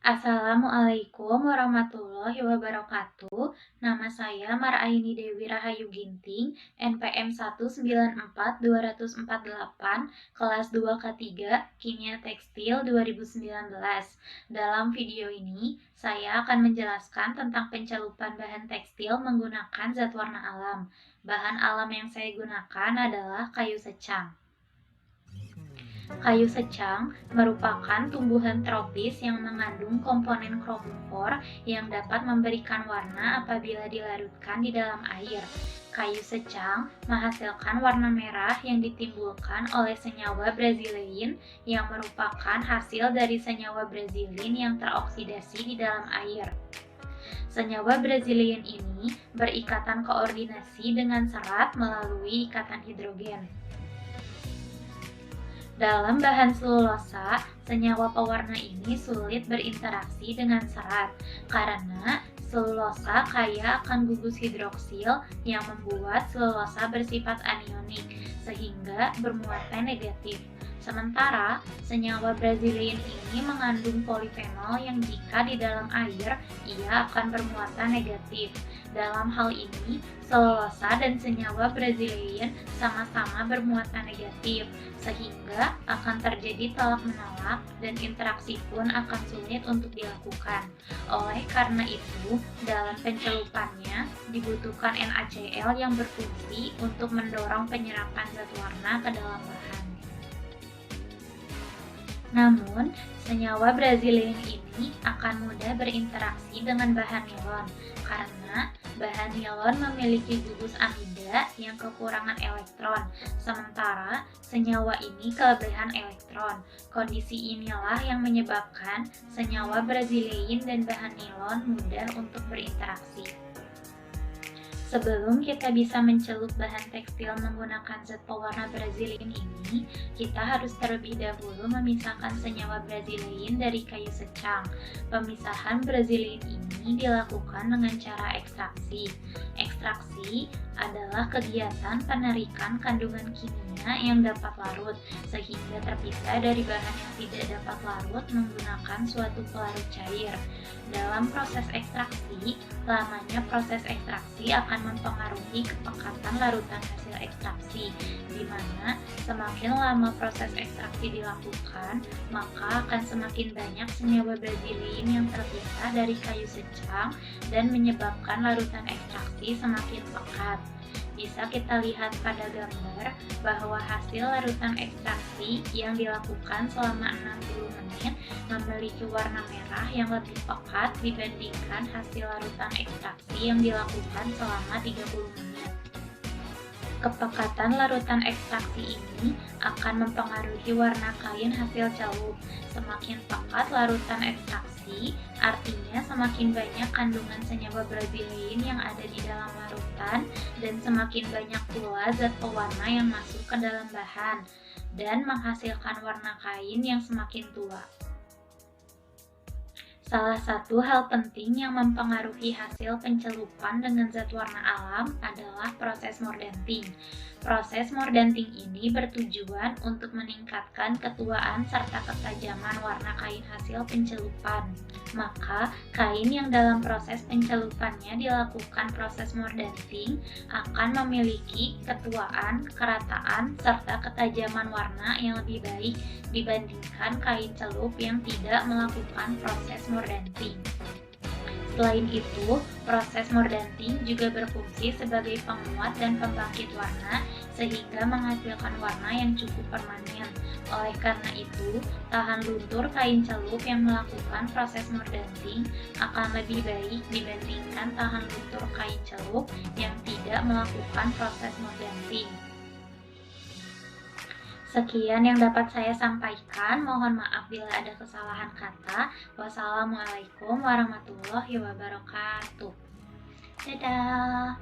Assalamualaikum warahmatullahi wabarakatuh. Nama saya Maraini Dewi Rahayu Ginting, NPM 1942048, kelas 2K3, Kimia Tekstil 2019. Dalam video ini, saya akan menjelaskan tentang pencelupan bahan tekstil menggunakan zat warna alam. Bahan alam yang saya gunakan adalah kayu secang. Kayu secang merupakan tumbuhan tropis yang mengandung komponen kromofor yang dapat memberikan warna apabila dilarutkan di dalam air. Kayu secang menghasilkan warna merah yang ditimbulkan oleh senyawa brazilein yang merupakan hasil dari senyawa brazilin yang teroksidasi di dalam air. Senyawa brazilein ini berikatan koordinasi dengan serat melalui ikatan hidrogen. Dalam bahan selulosa, senyawa pewarna ini sulit berinteraksi dengan serat karena selulosa kaya akan gugus hidroksil yang membuat selulosa bersifat anionik sehingga bermuatan negatif. Sementara, senyawa brazilein ini mengandung polifenol yang jika di dalam air, ia akan bermuatan negatif. Dalam hal ini, selulosa dan senyawa brazilein sama-sama bermuatan negatif, sehingga akan terjadi tolak-menolak dan interaksi pun akan sulit untuk dilakukan. Oleh karena itu, dalam pencelupannya dibutuhkan NaCl yang berfungsi untuk mendorong penyerapan zat warna ke dalam bahan. Namun, senyawa brazilein ini akan mudah berinteraksi dengan bahan nilon karena bahan nilon memiliki gugus amida yang kekurangan elektron, sementara senyawa ini kelebihan elektron. Kondisi inilah yang menyebabkan senyawa brazilein dan bahan nilon mudah untuk berinteraksi. Sebelum kita bisa mencelup bahan tekstil menggunakan zat pewarna brazilein ini, kita harus terlebih dahulu memisahkan senyawa brazilein dari kayu secang. Pemisahan brazilein ini dilakukan dengan cara ekstraksi. Ekstraksi adalah kegiatan penarikan kandungan kimia yang dapat larut, sehingga terpisah dari bahan yang tidak dapat larut menggunakan suatu pelarut cair. Dalam proses ekstraksi, lamanya proses ekstraksi akan mempengaruhi kepekatan larutan hasil ekstraksi, di mana semakin lama proses ekstraksi dilakukan, maka akan semakin banyak senyawa brazilein yang terpisah dari kayu secang dan menyebabkan larutan ekstraksi semakin pekat. Bisa kita lihat pada gambar bahwa hasil larutan ekstraksi yang dilakukan selama 60 menit memiliki warna merah yang lebih pekat dibandingkan hasil larutan ekstraksi yang dilakukan selama 30 menit. Kepekatan larutan ekstraksi ini akan mempengaruhi warna kain hasil celup. Semakin pekat larutan ekstraksi, artinya semakin banyak kandungan senyawa brazilein yang ada di dalam larutan dan semakin banyak pula zat pewarna yang masuk ke dalam bahan dan menghasilkan warna kain yang semakin tua. Salah satu hal penting yang mempengaruhi hasil pencelupan dengan zat warna alam adalah proses mordanting. Proses mordanting ini bertujuan untuk meningkatkan ketuaan serta ketajaman warna kain hasil pencelupan. Maka, kain yang dalam proses pencelupannya dilakukan proses mordanting akan memiliki ketuaan, kerataan, serta ketajaman warna yang lebih baik dibandingkan kain celup yang tidak melakukan proses mordanting. Selain itu, proses mordanting juga berfungsi sebagai penguat dan pembangkit warna sehingga menghasilkan warna yang cukup permanen. Oleh karena itu, tahan luntur kain celup yang melakukan proses mordanting akan lebih baik dibandingkan tahan luntur kain celup yang tidak melakukan proses mordanting. Sekian yang dapat saya sampaikan, mohon maaf bila ada kesalahan kata. Wassalamualaikum warahmatullahi wabarakatuh. Dadah.